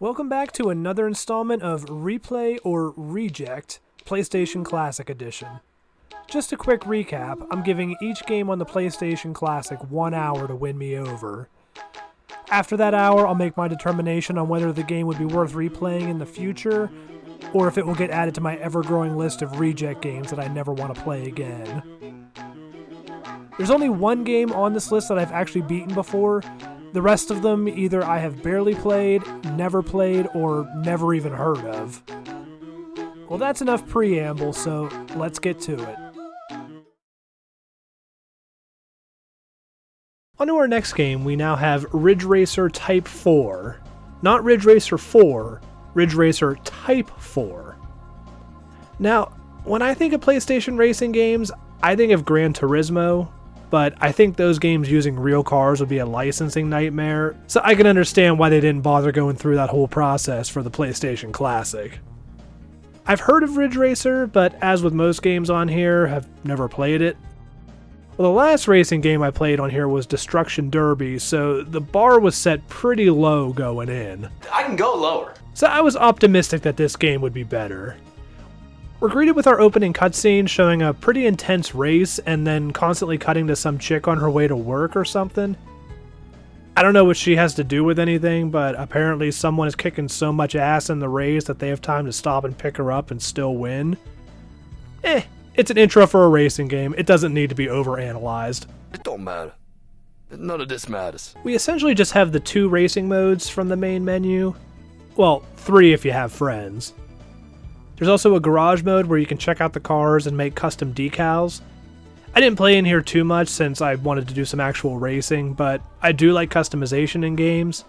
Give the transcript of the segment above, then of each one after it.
Welcome back to another installment of Replay or Reject, PlayStation Classic Edition. Just a quick recap, I'm giving each game on the PlayStation Classic 1 hour to win me over. After that hour, I'll make my determination on whether the game would be worth replaying in the future, or if it will get added to my ever-growing list of reject games that I never want to play again. There's only one game on this list that I've actually beaten before. The rest of them either I have barely played, never played, or never even heard of. Well, that's enough preamble, so let's get to it. On to our next game, we now have Ridge Racer Type 4. Not Ridge Racer 4, Ridge Racer Type 4. Now, when I think of PlayStation racing games, I think of Gran Turismo, but I think those games using real cars would be a licensing nightmare, so I can understand why they didn't bother going through that whole process for the PlayStation Classic. I've heard of Ridge Racer, but as with most games on here, have never played it. Well, the last racing game I played on here was Destruction Derby, so the bar was set pretty low going in. I can go lower. So I was optimistic that this game would be better. We're greeted with our opening cutscene showing a pretty intense race and then constantly cutting to some chick on her way to work or something. I don't know what she has to do with anything, but apparently someone is kicking so much ass in the race that they have time to stop and pick her up and still win. It's an intro for a racing game. It doesn't need to be overanalyzed. It don't matter. None of this matters. We essentially just have the 2 racing modes from the main menu. Well, 3 if you have friends. There's also a garage mode where you can check out the cars and make custom decals. I didn't play in here too much since I wanted to do some actual racing, but I do like customization in games.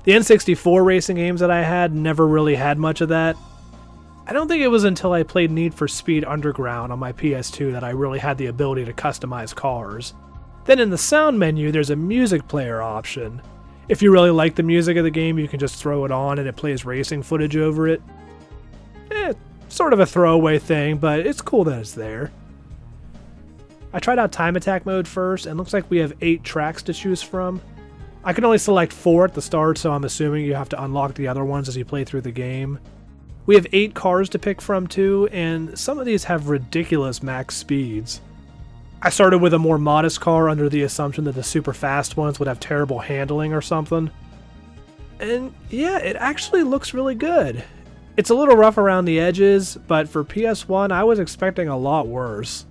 The N64 racing games that I had never really had much of that. I don't think it was until I played Need for Speed Underground on my PS2 that I really had the ability to customize cars. Then in the sound menu, there's a music player option. If you really like the music of the game, you can just throw it on and it plays racing footage over it. Sort of a throwaway thing, but it's cool that it's there. I tried out Time Attack mode first, and looks like we have 8 tracks to choose from. I can only select 4 at the start, so I'm assuming you have to unlock the other ones as you play through the game. We have 8 cars to pick from too, and some of these have ridiculous max speeds. I started with a more modest car under the assumption that the super fast ones would have terrible handling or something. And yeah, it actually looks really good. It's a little rough around the edges, but for PS1 I was expecting a lot worse.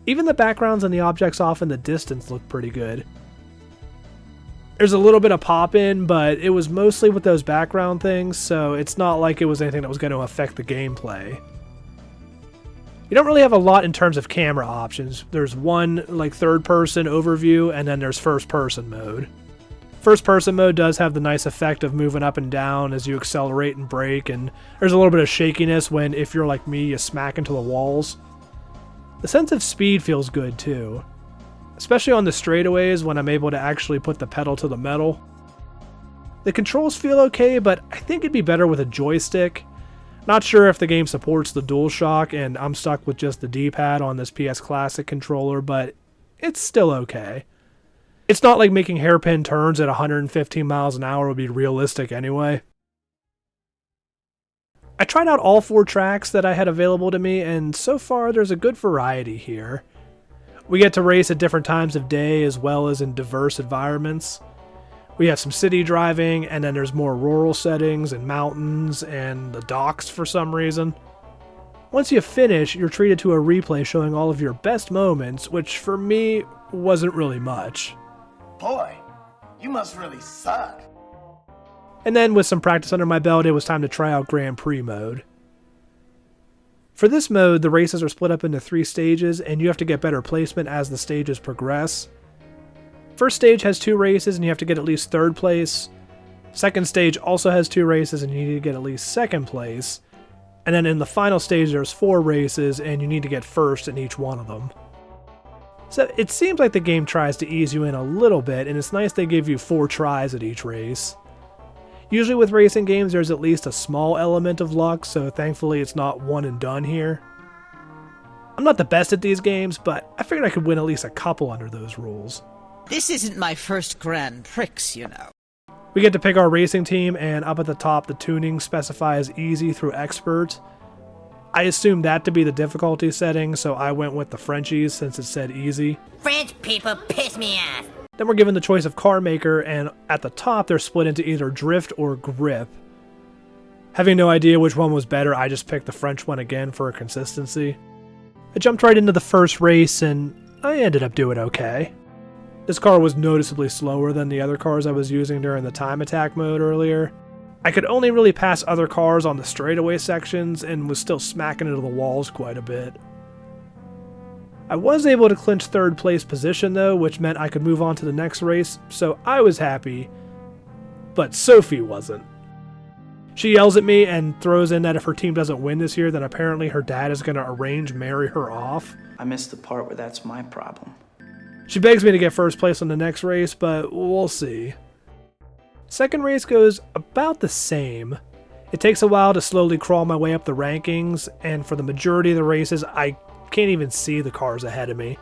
Even the backgrounds and the objects off in the distance look pretty good. There's a little bit of pop-in, but it was mostly with those background things, so it's not like it was anything that was going to affect the gameplay. You don't really have a lot in terms of camera options. There's one like third-person overview, and then there's first-person mode. First-person mode does have the nice effect of moving up and down as you accelerate and brake, and there's a little bit of shakiness when, if you're like me, you smack into the walls. The sense of speed feels good too, especially on the straightaways when I'm able to actually put the pedal to the metal. The controls feel okay, but I think it'd be better with a joystick. Not sure if the game supports the DualShock, and I'm stuck with just the D-pad on this PS Classic controller, but it's still okay. It's not like making hairpin turns at 115 miles an hour would be realistic anyway. I tried out all 4 tracks that I had available to me, and so far there's a good variety here. We get to race at different times of day as well as in diverse environments. We have some city driving, and then there's more rural settings and mountains and the docks for some reason. Once you finish, you're treated to a replay showing all of your best moments, which for me wasn't really much. Boy, you must really suck. And then with some practice under my belt, it was time to try out Grand Prix mode. For this mode, the races are split up into 3 stages, and you have to get better placement as the stages progress. First stage has 2 races, and you have to get at least 3rd place. Second stage also has 2 races, and you need to get at least 2nd place. And then in the final stage, there's 4 races, and you need to get 1st in each one of them. So it seems like the game tries to ease you in a little bit, and it's nice they give you 4 tries at each race. Usually with racing games there's at least a small element of luck, so thankfully it's not one and done here. I'm not the best at these games, but I figured I could win at least a couple under those rules. This isn't my first Grand Prix, you know. We get to pick our racing team, and up at the top the tuning specifies easy through expert. I assumed that to be the difficulty setting, so I went with the Frenchies since it said easy. French people piss me off. Then we're given the choice of car maker, and at the top they're split into either drift or grip. Having no idea which one was better, I just picked the French one again for consistency. I jumped right into the first race, and I ended up doing okay. This car was noticeably slower than the other cars I was using during the time attack mode earlier. I could only really pass other cars on the straightaway sections and was still smacking into the walls quite a bit. I was able to clinch third place position though, which meant I could move on to the next race, so I was happy, but Sophie wasn't. She yells at me and throws in that if her team doesn't win this year, then apparently her dad is going to marry her off. I missed the part where that's my problem. She begs me to get first place on the next race, but we'll see. Second race goes about the same. It takes a while to slowly crawl my way up the rankings, and for the majority of the races, I can't even see the cars ahead of me.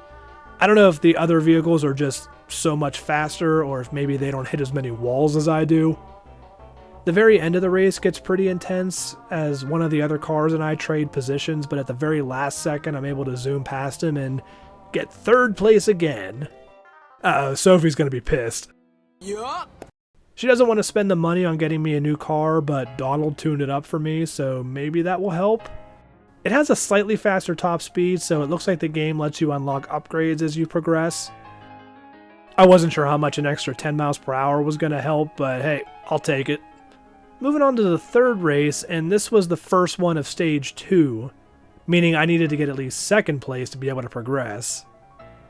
I don't know if the other vehicles are just so much faster, or if maybe they don't hit as many walls as I do. The very end of the race gets pretty intense, as one of the other cars and I trade positions, but at the very last second I'm able to zoom past him and get third place again. Uh-oh, Sophie's gonna be pissed. Yup. She doesn't want to spend the money on getting me a new car, but Donald tuned it up for me, so maybe that will help. It has a slightly faster top speed, so it looks like the game lets you unlock upgrades as you progress. I wasn't sure how much an extra 10 miles per hour was going to help, but hey, I'll take it. Moving on to the third race, and this was the first one of stage 2, meaning I needed to get at least second place to be able to progress.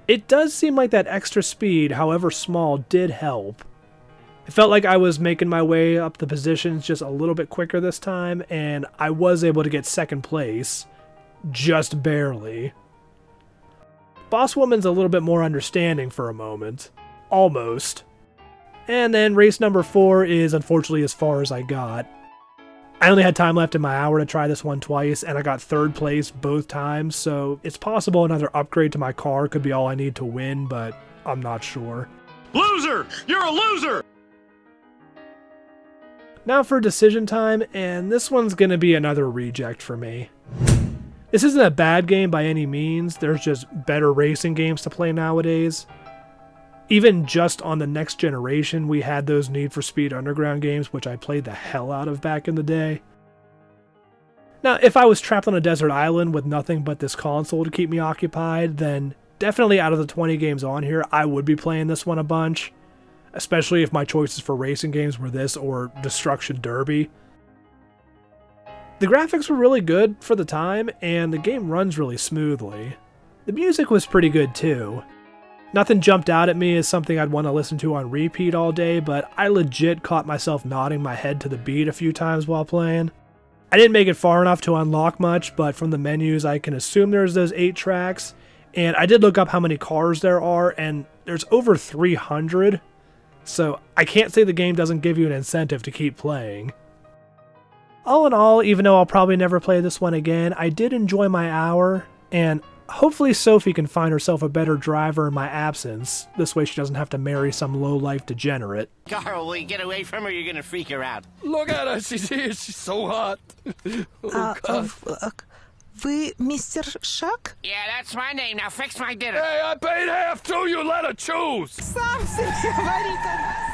It does seem like that extra speed, however small, did help. It felt like I was making my way up the positions just a little bit quicker this time, and I was able to get second place, just barely. Boss Woman's a little bit more understanding for a moment. Almost. And then race number 4 is unfortunately as far as I got. I only had time left in my hour to try this one twice, and I got third place both times, so it's possible another upgrade to my car could be all I need to win, but I'm not sure. Loser! You're a loser! Now for decision time, and this one's gonna be another reject for me. This isn't a bad game by any means, there's just better racing games to play nowadays. Even just on the next generation, we had those Need for Speed Underground games, which I played the hell out of back in the day. Now, if I was trapped on a desert island with nothing but this console to keep me occupied, then definitely out of the 20 games on here, I would be playing this one a bunch. Especially if my choices for racing games were this or Destruction Derby. The graphics were really good for the time, and the game runs really smoothly. The music was pretty good too. Nothing jumped out at me as something I'd want to listen to on repeat all day, but I legit caught myself nodding my head to the beat a few times while playing. I didn't make it far enough to unlock much, but from the menus I can assume there's those 8 tracks, and I did look up how many cars there are, and there's over 300. So I can't say the game doesn't give you an incentive to keep playing. All in all, even though I'll probably never play this one again, I did enjoy my hour, and hopefully Sophie can find herself a better driver in my absence. This way she doesn't have to marry some low-life degenerate. Carl, will you get away from her? You're gonna freak her out. Look at her, she's here, she's so hot. Oh, God. Вы мистер Шак? Yeah, that's my name. Now fix my dinner. Hey, I paid half too, you let her choose! Сам себе говорит.